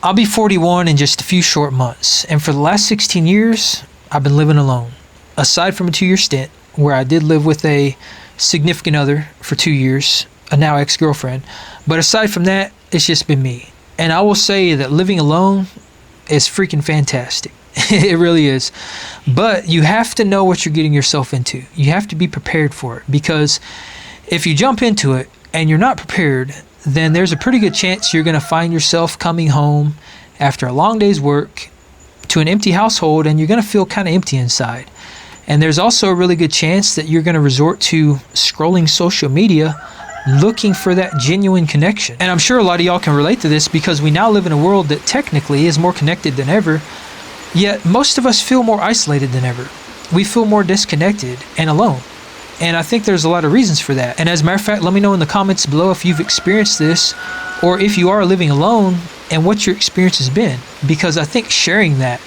I'll be 41 in just a few short months, and for the last 16 years, I've been living alone. Aside from a 2-year stint where I did live with a significant other for 2 years, a now ex-girlfriend, but aside from that, it's just been me. And I will say that living alone is freaking fantastic. It really is. But you have to know what you're getting yourself into. You have to be prepared for it, because if you jump into it and you're not prepared, then there's a pretty good chance you're going to find yourself coming home after a long day's work to an empty household, and you're going to feel kind of empty inside. And there's also a really good chance that you're going to resort to scrolling social media looking for that genuine connection. And I'm sure a lot of y'all can relate to this, because we now live in a world that technically is more connected than ever, yet most of us feel more isolated than ever. We feel more disconnected and alone. And I think there's a lot of reasons for that. And as a matter of fact, let me know in the comments below if you've experienced this, or if you are living alone and what your experience has been. Because I think sharing that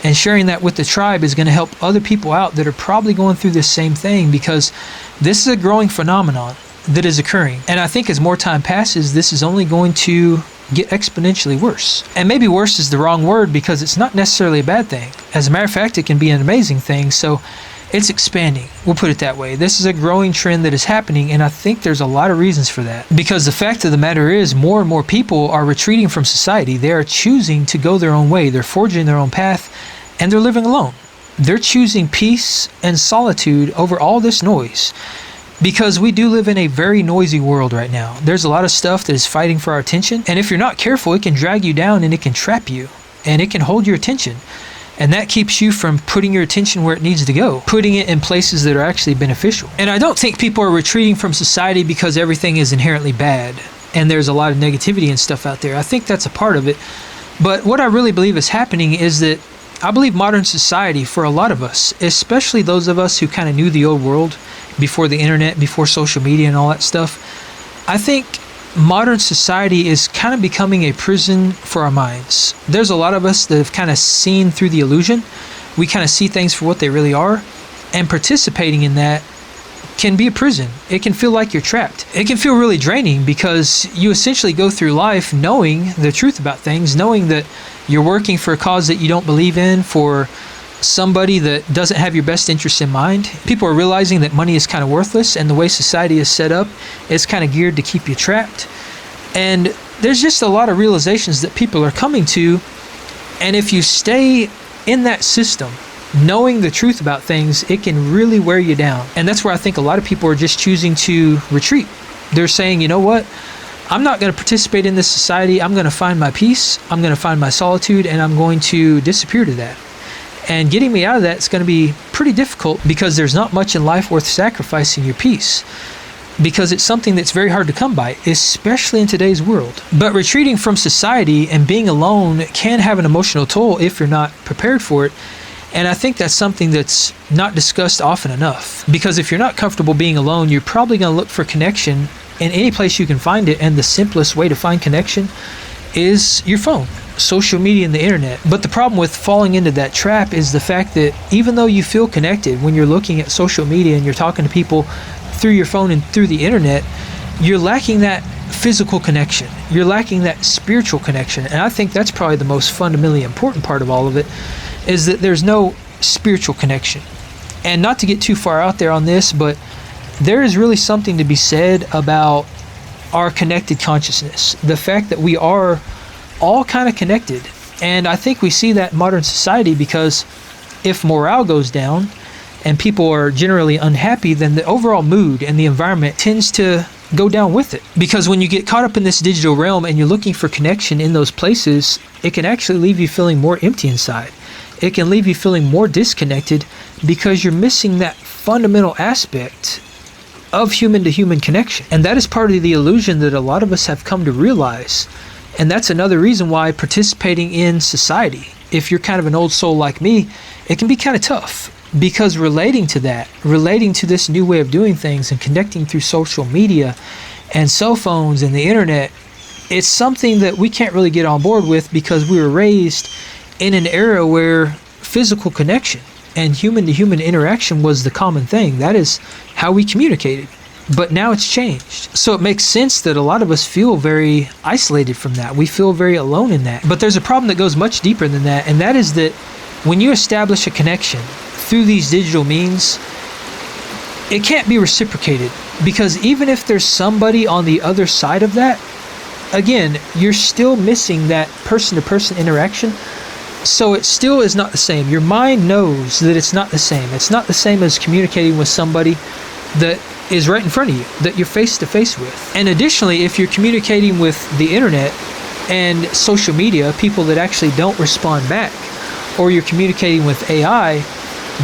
and sharing that with the tribe is going to help other people out that are probably going through this same thing, because this is a growing phenomenon that is occurring. And I think as more time passes, this is only going to get exponentially worse. And maybe worse is the wrong word, because it's not necessarily a bad thing. As a matter of fact, it can be an amazing thing. So it's expanding. We'll put it that way. This is a growing trend that is happening, and I think there's a lot of reasons for that. Because the fact of the matter is, more and more people are retreating from society. They are choosing to go their own way. They're forging their own path, and they're living alone. They're choosing peace and solitude over all this noise. Because we do live in a very noisy world right now. There's a lot of stuff that is fighting for our attention, and if you're not careful, it can drag you down, and it can trap you, and it can hold your attention. And that keeps you from putting your attention where it needs to go, putting it in places that are actually beneficial. And I don't think people are retreating from society because everything is inherently bad and there's a lot of negativity and stuff out there. I think that's a part of it. But what I really believe is happening is that I believe modern society, for a lot of us, especially those of us who kind of knew the old world before the internet, before social media and all that stuff, I think modern society is kind of becoming a prison for our minds. There's a lot of us that have kind of seen through the illusion. We kind of see things for what they really are, and participating in that can be a prison. It can feel like you're trapped. It can feel really draining, because you essentially go through life knowing the truth about things, knowing that you're working for a cause that you don't believe in, for somebody that doesn't have your best interests in mind. People are realizing that money is kind of worthless, and the way society is set up is kind of geared to keep you trapped. And there's just a lot of realizations that people are coming to, and if you stay in that system, knowing the truth about things, it can really wear you down. And that's where I think a lot of people are just choosing to retreat. They're saying, you know what? I'm not going to participate in this society. I'm going to find my peace. I'm going to find my solitude, and I'm going to disappear to that. And getting me out of that is going to be pretty difficult, because there's not much in life worth sacrificing your peace, because it's something that's very hard to come by, especially in today's world. But retreating from society and being alone can have an emotional toll if you're not prepared for it. And I think that's something that's not discussed often enough, because if you're not comfortable being alone, you're probably going to look for connection in any place you can find it. And the simplest way to find connection is your phone, social media, and the internet. But the problem with falling into that trap is the fact that even though you feel connected when you're looking at social media and you're talking to people through your phone and through the internet, you're lacking that physical connection. You're lacking that spiritual connection. And I think that's probably the most fundamentally important part of all of it, is that there's no spiritual connection. And not to get too far out there on this, but there is really something to be said about our connected consciousness. The fact that we are all kind of connected. And I think we see that in modern society, because if morale goes down and people are generally unhappy, then the overall mood and the environment tends to go down with it. Because when you get caught up in this digital realm and you're looking for connection in those places, it can actually leave you feeling more empty inside. It can leave you feeling more disconnected, because you're missing that fundamental aspect of human-to-human connection. And that is part of the illusion that a lot of us have come to realize. And that's another reason why participating in society, if you're kind of an old soul like me, it can be kind of tough. Because relating to this new way of doing things and connecting through social media and cell phones and the internet, it's something that we can't really get on board with, because we were raised in an era where physical connection and human-to-human interaction was the common thing. That is how we communicated. But now it's changed. So it makes sense that a lot of us feel very isolated from that. We feel very alone in that. But there's a problem that goes much deeper than that, and that is that when you establish a connection through these digital means, it can't be reciprocated, because even if there's somebody on the other side of that, again, you're still missing that person-to-person interaction. So it still is not the same. Your mind knows that it's not the same. It's not the same as communicating with somebody that is right in front of you, that you're face-to-face with. And additionally, if you're communicating with the internet and social media, people that actually don't respond back, or you're communicating with AI,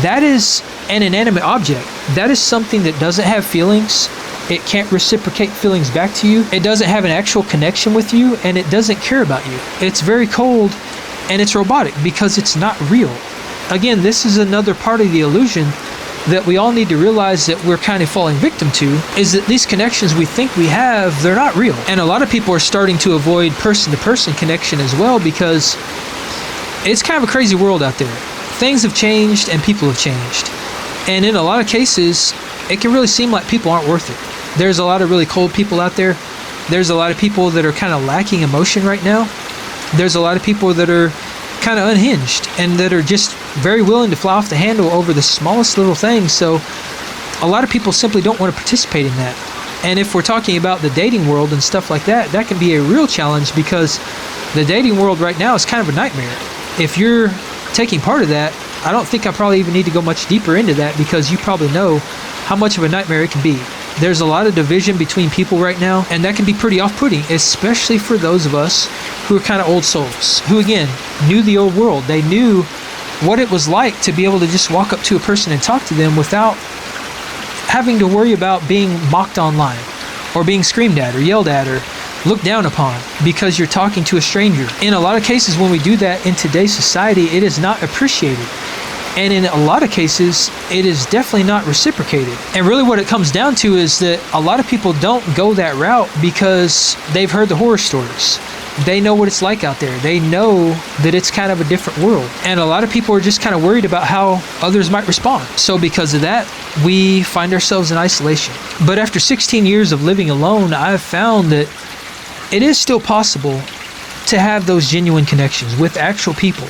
that is an inanimate object. That is something that doesn't have feelings. It can't reciprocate feelings back to you. It doesn't have an actual connection with you, and it doesn't care about you. It's very cold, and it's robotic because it's not real. Again, this is another part of the illusion that we all need to realize that we're kind of falling victim to, is that these connections we think we have, they're not real. And a lot of people are starting to avoid person-to-person connection as well, because it's kind of a crazy world out there. Things have changed and people have changed. And in a lot of cases, it can really seem like people aren't worth it. There's a lot of really cold people out there. There's a lot of people that are kind of lacking emotion right now. There's a lot of people that are kind of unhinged and that are just very willing to fly off the handle over the smallest little things. So a lot of people simply don't want to participate in that. And if we're talking about the dating world and stuff like that, that can be a real challenge, because the dating world right now is kind of a nightmare. If you're taking part of that, I don't think I probably even need to go much deeper into that, because you probably know how much of a nightmare it can be. There's a lot of division between people right now, and that can be pretty off-putting, especially for those of us who are kind of old souls, who again knew the old world. They knew what it was like to be able to just walk up to a person and talk to them without having to worry about being mocked online, or being screamed at or yelled at or looked down upon because you're talking to a stranger. In a lot of cases, when we do that in today's society, it is not appreciated. And in a lot of cases, it is definitely not reciprocated. And really what it comes down to is that a lot of people don't go that route because they've heard the horror stories. They know what it's like out there. They know that it's kind of a different world. And a lot of people are just kind of worried about how others might respond. So because of that, we find ourselves in isolation. But after 16 years of living alone, I've found that it is still possible to have those genuine connections with actual people.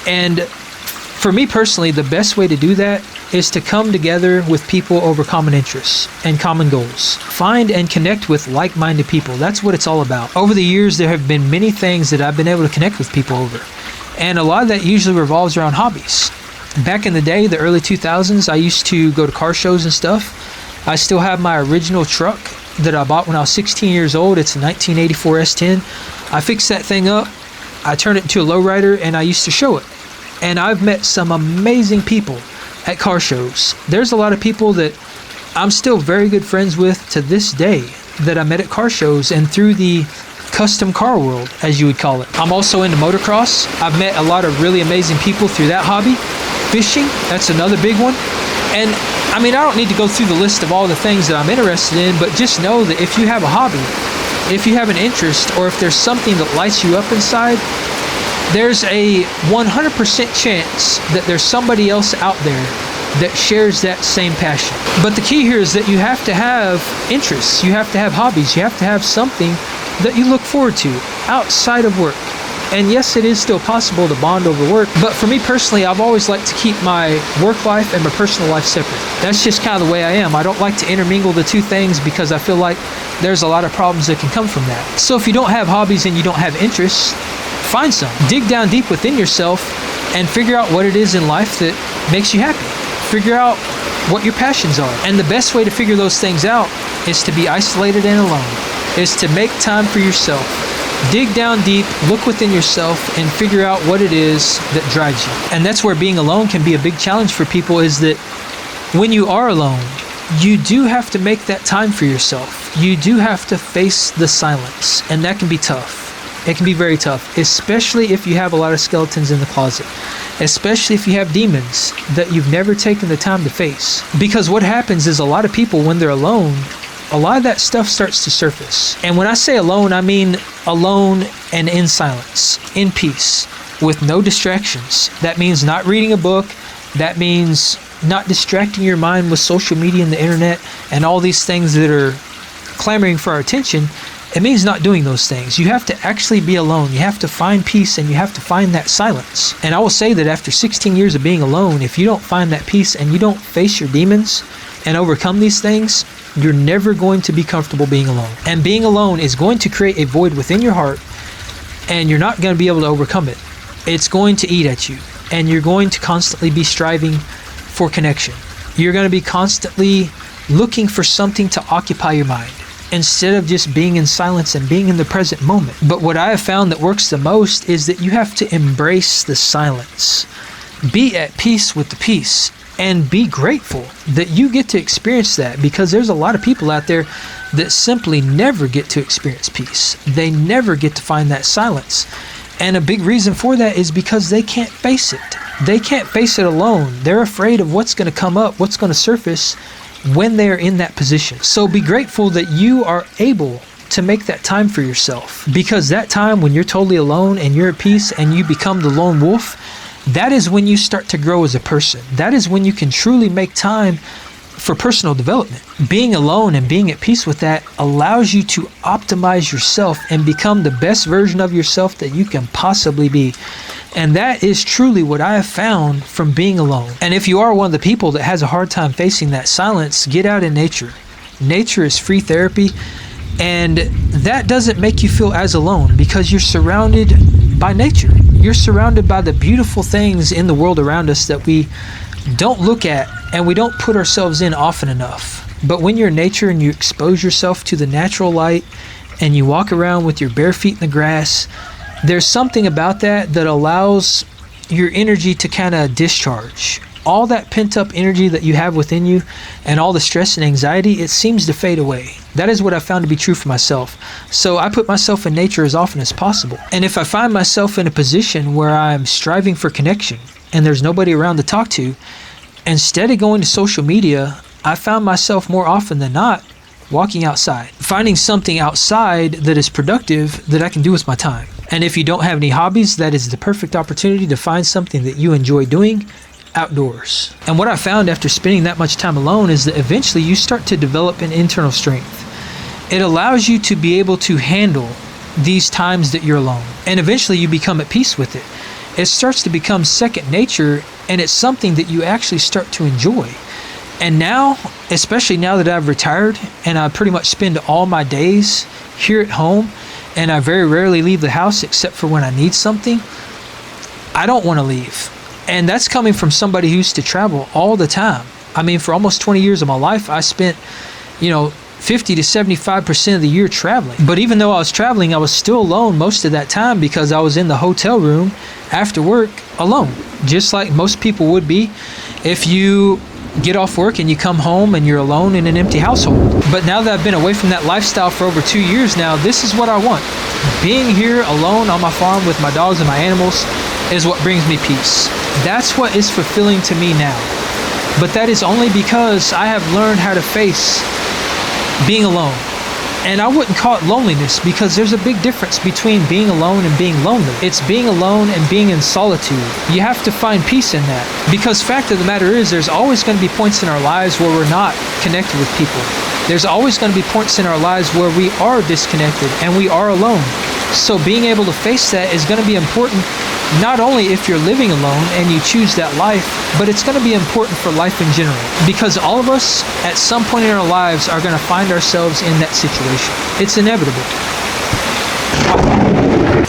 And for me personally, the best way to do that is to come together with people over common interests and common goals. Find and connect with like-minded people. That's what it's all about. Over the years, there have been many things that I've been able to connect with people over. And a lot of that usually revolves around hobbies. Back in the day, the early 2000s, I used to go to car shows and stuff. I still have my original truck that I bought when I was 16 years old. It's a 1984 S10. I fixed that thing up. I turned it into a lowrider, and I used to show it. And I've met some amazing people at car shows. There's a lot of people that I'm still very good friends with to this day that I met at car shows and through the custom car world, as you would call it. I'm also into motocross. I've met a lot of really amazing people through that hobby. Fishing, that's another big one. And I mean, I don't need to go through the list of all the things that I'm interested in, but just know that if you have a hobby, if you have an interest, or if there's something that lights you up inside, there's a 100% chance that there's somebody else out there that shares that same passion. But the key here is that you have to have interests, you have to have hobbies, you have to have something that you look forward to outside of work. And yes, it is still possible to bond over work, but for me personally, I've always liked to keep my work life and my personal life separate. That's just kind of the way I am. I don't like to intermingle the two things because I feel like there's a lot of problems that can come from that. So if you don't have hobbies and you don't have interests, find some. Dig down deep within yourself and figure out what it is in life that makes you happy. Figure out what your passions are. And the best way to figure those things out is to be isolated and alone, is to make time for yourself. Dig down deep, look within yourself, and figure out what it is that drives you. And that's where being alone can be a big challenge for people, is that when you are alone, you do have to make that time for yourself. You do have to face the silence, and that can be tough. It can be very tough, especially if you have a lot of skeletons in the closet, especially if you have demons that you've never taken the time to face. Because what happens is a lot of people, when they're alone, a lot of that stuff starts to surface. And when I say alone, I mean alone and in silence, in peace, with no distractions. That means not reading a book. That means not distracting your mind with social media and the internet and all these things that are clamoring for our attention. It means not doing those things. You have to actually be alone. You have to find peace, and you have to find that silence. And I will say that after 16 years of being alone, if you don't find that peace and you don't face your demons and overcome these things, you're never going to be comfortable being alone. And being alone is going to create a void within your heart, and you're not going to be able to overcome it. It's going to eat at you, and you're going to constantly be striving for connection. You're going to be constantly looking for something to occupy your mind, instead of just being in silence and being in the present moment. But what I have found that works the most is that you have to embrace the silence. Be at peace with the peace, and be grateful that you get to experience that, because there's a lot of people out there that simply never get to experience peace. They never get to find that silence. And a big reason for that is because they can't face it. They can't face it alone. They're afraid of what's going to come up, what's going to surface when they're in that position. So be grateful that you are able to make that time for yourself, because that time when you're totally alone and you're at peace and you become the lone wolf, that is when you start to grow as a person. That is when you can truly make time for personal development. Being alone and being at peace with that allows you to optimize yourself and become the best version of yourself that you can possibly be. And that is truly what I have found from being alone. And if you are one of the people that has a hard time facing that silence, get out in nature. Nature is free therapy, and that doesn't make you feel as alone, because you're surrounded by nature. You're surrounded by the beautiful things in the world around us that we don't look at and we don't put ourselves in often enough. But when you're in nature and you expose yourself to the natural light and you walk around with your bare feet in the grass, there's something about that that allows your energy to kind of discharge. All that pent up energy that you have within you and all the stress and anxiety, it seems to fade away. That is what I found to be true for myself. So I put myself in nature as often as possible. And if I find myself in a position where I'm striving for connection and there's nobody around to talk to, instead of going to social media, I found myself more often than not walking outside, finding something outside that is productive that I can do with my time. And if you don't have any hobbies, that is the perfect opportunity to find something that you enjoy doing outdoors. And what I found after spending that much time alone is that eventually you start to develop an internal strength. It allows you to be able to handle these times that you're alone. And eventually you become at peace with it. It starts to become second nature, and it's something that you actually start to enjoy. And now, especially now that I've retired and I pretty much spend all my days here at home, and I very rarely leave the house except for when I need something, I don't want to leave. And that's coming from somebody who used to travel all the time. I mean, for almost 20 years of my life, I spent, 50 to 75% of the year traveling. But even though I was traveling, I was still alone most of that time, because I was in the hotel room after work alone, just like most people would be if you get off work and you come home and you're alone in an empty household. But now that I've been away from that lifestyle for over 2 years now, this is what I want. Being here alone on my farm with my dogs and my animals is what brings me peace. That's what is fulfilling to me now. But that is only because I have learned how to face being alone. And I wouldn't call it loneliness, because there's a big difference between being alone and being lonely. It's being alone and being in solitude. You have to find peace in that, because fact of the matter is, there's always going to be points in our lives where we're not connected with people. There's always going to be points in our lives where we are disconnected and we are alone. So being able to face that is going to be important, not only if you're living alone and you choose that life, but it's going to be important for life in general, because all of us at some point in our lives are going to find ourselves in that situation. It's inevitable.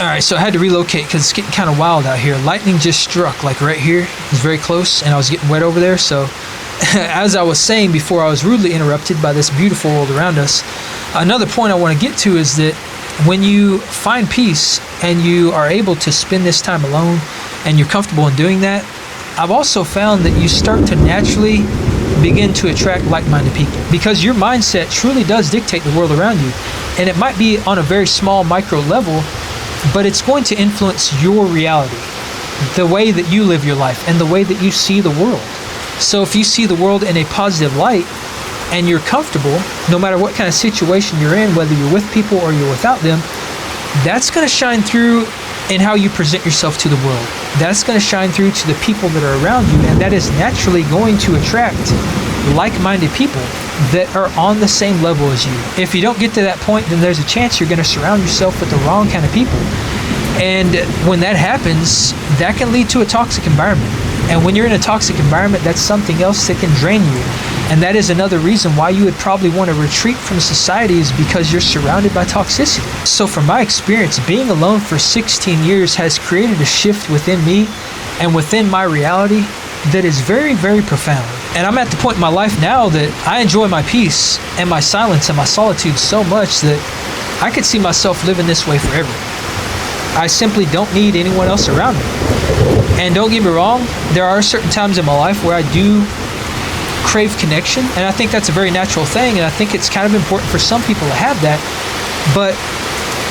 All right, so I had to relocate because it's getting kind of wild out here. Lightning just struck like right here. It's very close, and I was getting wet over there. So as I was saying before, I was rudely interrupted by this beautiful world around us. Another point I want to get to is that when you find peace and you are able to spend this time alone and you're comfortable in doing that, I've also found that you start to naturally begin to attract like-minded people, because your mindset truly does dictate the world around you. And it might be on a very small micro level, but it's going to influence your reality, the way that you live your life and the way that you see the world. So if you see the world in a positive light, and you're comfortable, no matter what kind of situation you're in, whether you're with people or you're without them, that's going to shine through in how you present yourself to the world. that's going to shine through to the people that are around you, and that is naturally going to attract like-minded people that are on the same level as you. If you don't get to that point, then there's a chance you're going to surround yourself with the wrong kind of people. And when that happens, that can lead to a toxic environment. And when you're in a toxic environment, that's something else that can drain you. And that is another reason why you would probably want to retreat from society, is because you're surrounded by toxicity. So from my experience, being alone for 16 years has created a shift within me and within my reality that is very, very profound. And I'm at the point in my life now that I enjoy my peace and my silence and my solitude so much that I could see myself living this way forever. I simply don't need anyone else around me. And don't get me wrong, there are certain times in my life where I do crave connection, and I think that's a very natural thing, and I think it's kind of important for some people to have that. But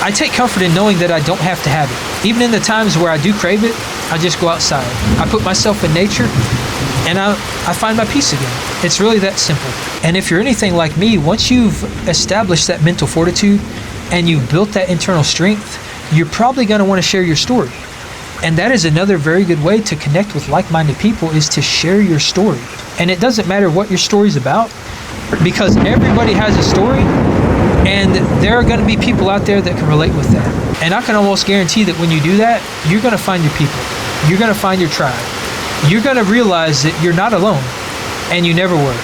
I take comfort in knowing that I don't have to have it. Even in the times where I do crave it, I just go outside. I put myself in nature, and I find my peace again. It's really that simple. And if you're anything like me, once you've established that mental fortitude and you've built that internal strength, you're probably going to want to share your story. And that is another very good way to connect with like-minded people, is to share your story. And it doesn't matter what your story's about, because everybody has a story, and there are going to be people out there that can relate with that. And I can almost guarantee that when you do that, you're going to find your people. You're going to find your tribe. You're going to realize that you're not alone, and you never were.